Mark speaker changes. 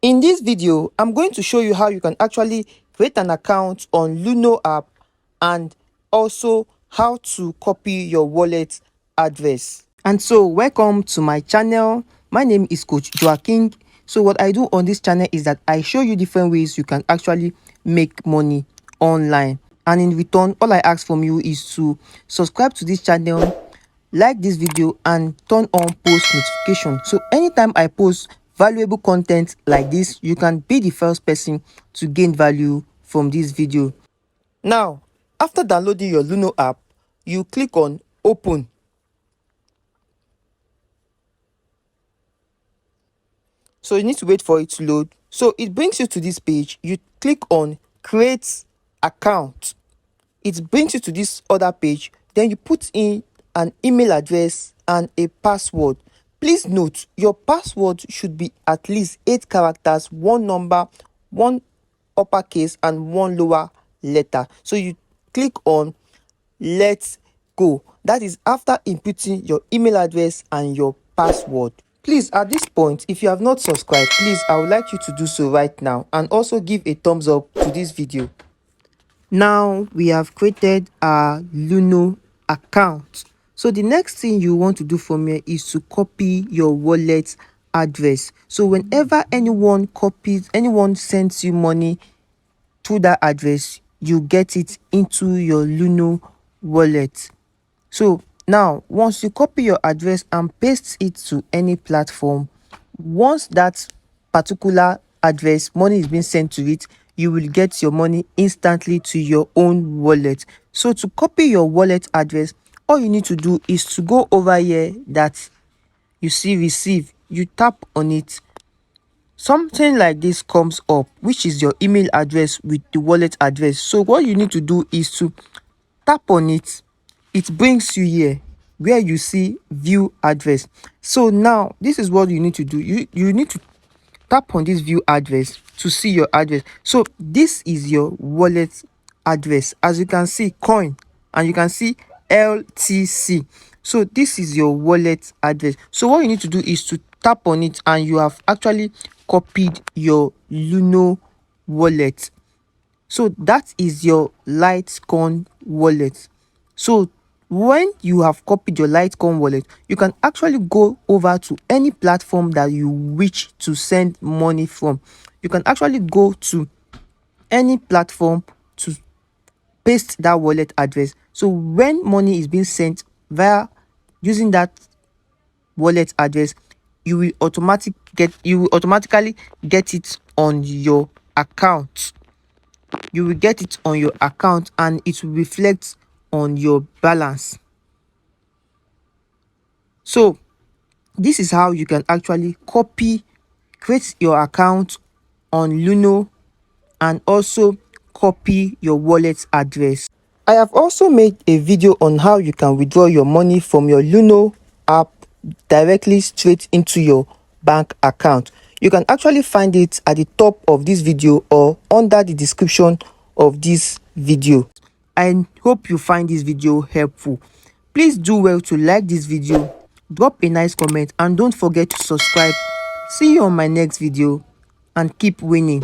Speaker 1: In this video, I'm going to show you how you can actually create an account on Luno app and also how to copy your wallet address. And so welcome to my channel. My name is Coach Joaking. So what I do on this channel is that I show you different ways you can actually make money online. And in return, all I ask from you is to subscribe to this channel, like this video, and turn on post notification, so anytime I post valuable content like this, you can be the first person to gain value from this video. Now, after downloading your Luno app, you click on open. So you need to wait for it to load. So it brings you to this page. You click on create account. It brings you to this other page. Then you put in an email address and a password. Please note, your password should be at least 8 characters, 1 number, 1 uppercase and 1 lower letter. So you click on let's go. That is after inputting your email address and your password. Please, at this point, if you have not subscribed, please, I would like you to do so right now, and also give a thumbs up to this video. Now we have created our Luno account. So the next thing you want to do from here is to copy your wallet address. So whenever anyone sends you money through that address, you get it into your Luno wallet. So now once you copy your address and paste it to any platform, once that particular address money is being sent to it, you will get your money instantly to your own wallet. So to copy your wallet address, all you need to do is to go over here that you see receive, you tap on it. Something like this comes up, which is your email address with the wallet address. So what you need to do is to tap on it. It brings you here where you see view address. So now this is what you need to do. You need to tap on this view address to see your address. So this is your wallet address. As you can see, coin, and you can see LTC. So this is your wallet address. So what you need to do is to tap on it, and you have actually copied your Luno wallet. So that is your Litecoin wallet. So when you have copied your Litecoin wallet, you can actually go over to any platform that you wish to send money from. You can actually go to any platform to paste that wallet address. So when money is being sent via using that wallet address, you will automatically get it on your account. You will get it on your account, and it will reflect on your balance. So this is how you can actually create your account on Luno, and also copy your wallet address. I have also made a video on how you can withdraw your money from your Luno app directly straight into your bank account. You can actually find it at the top of this video or under the description of this video. I hope you find this video helpful. Please do well to like this video, drop a nice comment, and don't forget to subscribe. See you on my next video, and keep winning.